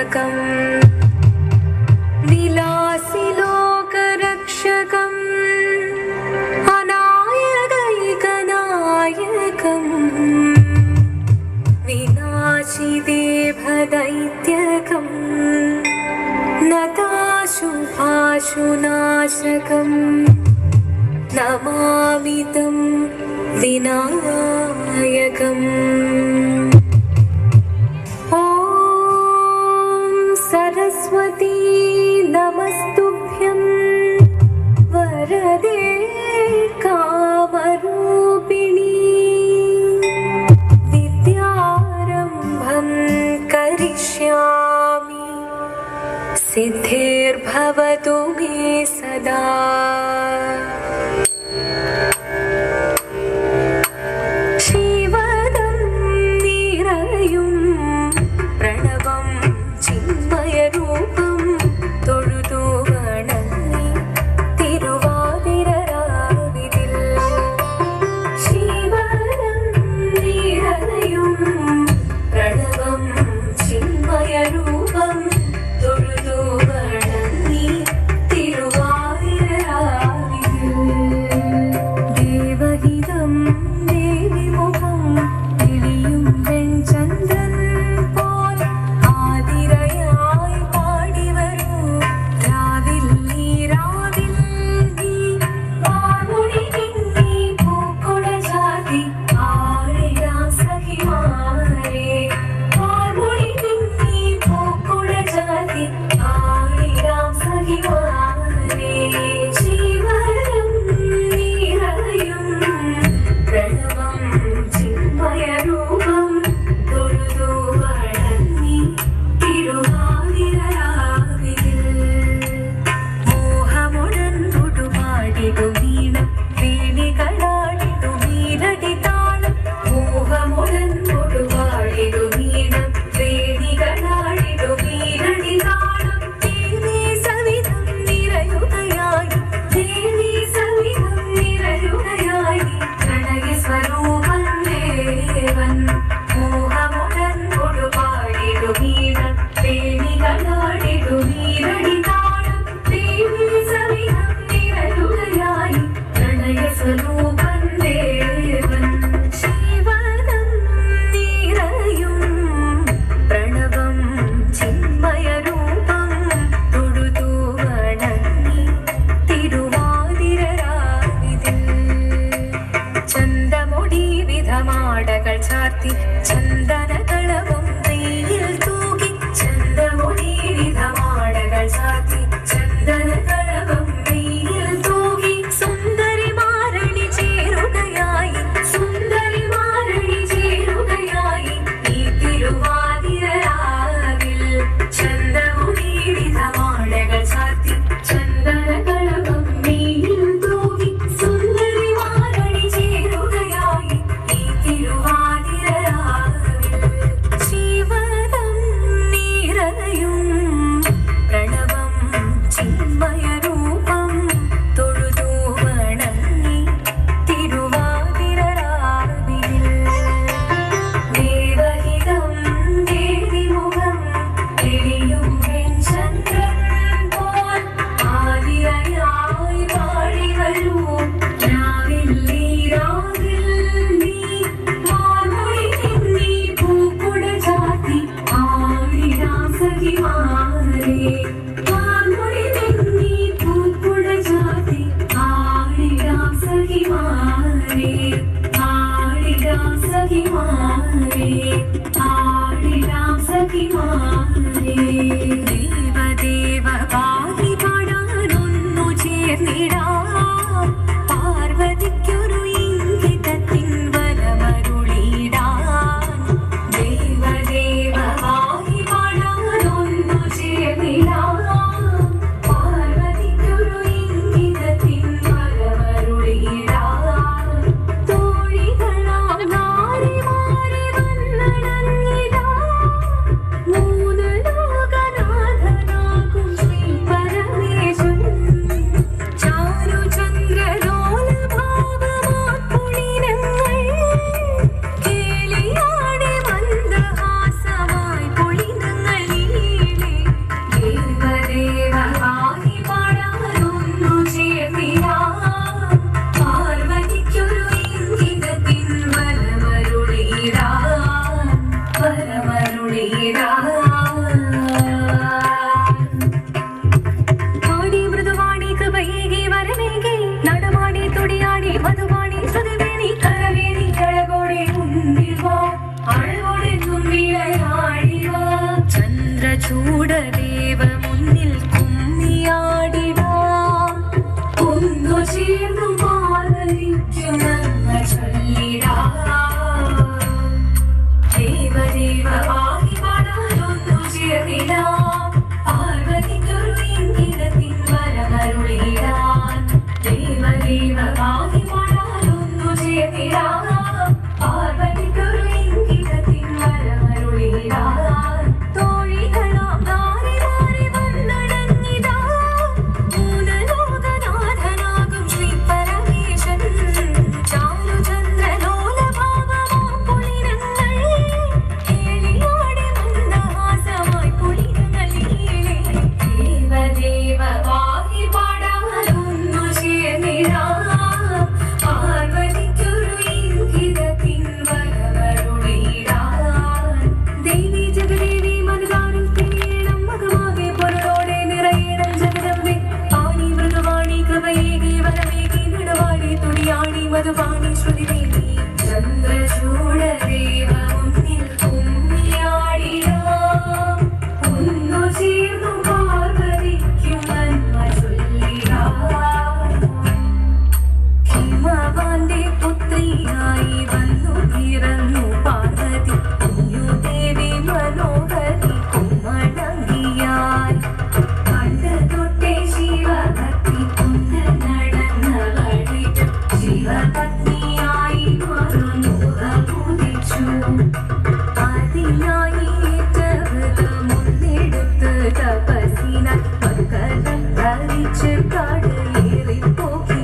विनाशकम् विलासिलोकरक्षकम् अनायकैकनायकम् विनाशिदेभदैत्यकम् नताशुभाशुनाशकम् नमामि तं विनायकम्। ॐ सरस्वती नमस्तुभ्यं वरदे कामरूपिणी विद्यारम्भं करिष्यामि सिद्धिर्भवतु मे सदा। Ooh. പാർവതിക്കു നന്മ ചൊല്ലിടാം. ദേവദേവമായി പാടാനൊന്നു ചേർന്നിടാം. പാർവതിക്കൊരു ഇംഗിതത്തിൻ വരമരുളിടാൻ. ദേവദേവമായി പാടാനൊന്നു ചേർന്നിടാം. പാർവതിക്കൊരു ഇംഗിതത്തിൻ വരമരുളിടാൻ. തോഴികളാം നാരി നാരി വന്നടങ്ങിടാ. മൂലലോകനാഥനാകും ശ്രീ പരമേശൻ. ചാരുചന്ദ്രലോലഭാവമാം പുളിനങ്ങൾ. കേളിയാടി മന്ദഹാസമായി പുളിനങ്ങളീലേ. ദേവദേവമായി പാടാനൊന്നു ചേർന്നിടാം. പാർവതിക്കൊരു ഇംഗിതത്തിൻ വരമരുളിടാൻ. ദേവി ജഗദേവി മധുഗാനം തിരിയണം. മകമാകെ പൊരുളോടെ നിറയണം ജഗദമ്പേ. പാണി മൃദുവാണി കൃപയേകി വരമേകി നെടുവാടി തുടിയാണി മധുവാണി ശ്രുതിദേവി. ചന്ദ്രചൂഡദേവ മുന്നിൽ കുമ്മിയാടിടാം. ഒന്നു ചേർന്നു പാർവതിക്കു നന്മ ചൊല്ലിടാം. ഹിമവാന്റെ പുത്രിയായി വന്നു പിറന്നു പാർവതി. കുഞ്ഞുദേവി മനോഹരി കുമ്മണങ്ങിയാൽ. പണ്ട് തൊട്ടേ ശിവഭക്തി കൊണ്ട് നടന്നവളിൽ ശിവപത്നിയായി മറുമുഖമുദിച്ചു. അതിനായി ഏറ്റവൃതമൊന്നെടുത്ത് തപസ്സിനായി മക്കളെ ധരിച്ച് കടയേറിപ്പോകിനാൻ.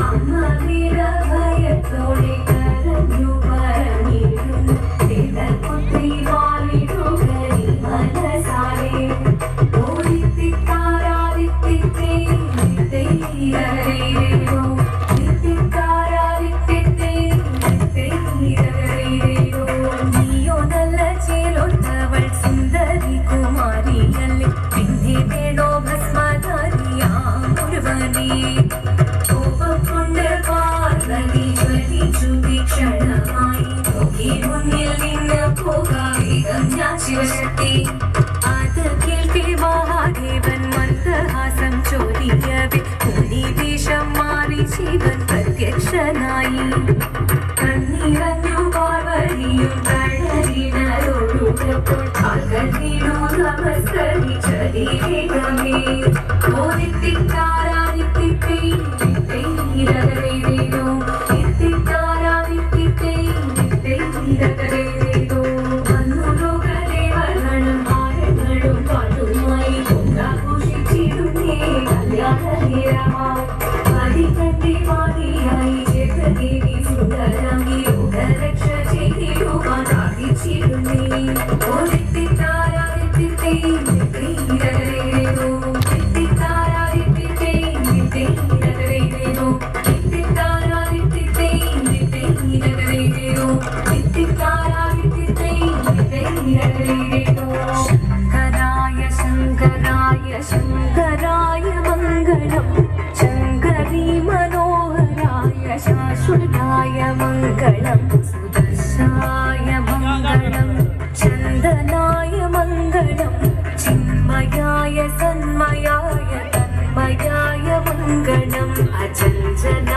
അമ്മ വീരഭയത്തോടെ കരഞ്ഞു പറഞ്ഞിരുന്നു. ദേവപുത്രി വാലിടുകനി മനസാലെ. ഓടിത്തിത്താരാദിത്തിത്തേ നിത്തൈരരേരോ. നിത്തിത്താരാദിത്തിത്തേ നിത്തൈരരേരോ. നീയോ നല്ല ചേലൊത്തവൾ സുന്ദരി കുമാരിയല്ലേ. പിന്നെ വേണോ ഭസ്മധാരിയാം ഒരുവനെ. കോപം കൊണ്ട് പാർവതി ജ്വലിച്ചു തീക്ഷണമായി. നോക്കി മുന്നിൽ നിന്ന് പോകാം ഞാൻ ശിവശക്തി. അത് കേൾക്കെ മഹാദേവൻ മന്ദഹാസം ചൊരിയവേ. മുനിവേഷം മാറി ശിവൻ പ്രത്യക്ഷനായി. കണ്ണിറഞ്ഞു പാർവതിയും കടലിനൊഴുകപ്പോൾ കാൽകൾ വീണു നമസ്കരിച്ചതിവേഗമേ. ഓദിത്തിത്താരാദിത്തിത്തേ നിത്തൈരരേരോ. നിത്തിത്താരാദിത്തിത്തേ നിത്തൈരരേരോ. വന്നു ലോകദേവഗണം ആരങ്ങളും പാട്ടുമായി കൊണ്ടാഘോഷിച്ചിടുന്നേ കല്യാണനേരമായി. പതികന്റെ വാദിയായി ജഗദേവി സുന്ദരമി ലോകരക്ഷ ചെയ്തിടുവാൻ പ്രാർത്ഥിച്ചിടുന്നേ. ഓദിത്തിത്താരാദിത്തിത്തേ നിത്തൈരരേരോ. നിത്തിത്താരാദിത്തിത്തേ നിത്തൈരരേരോ. നിത്തിത്താരാദിത്തിത്തേ നിത്തൈരരേരോ. നിത്തിത്താരാദിത്തിത്തേ നിത്തൈരരേരോ. ശങ്കരായ ശങ്കരായ ശങ്കരായ മംഗളം. ശങ്കരീ മനോഹരായ ശാശ്വതായ മംഗളം. സുദർശായ മംഗളം. ചന്ദനായ മംഗളം. ചിന്മയായ സന്മയായ തന്മയായ മംഗളം. അചഞ്ചല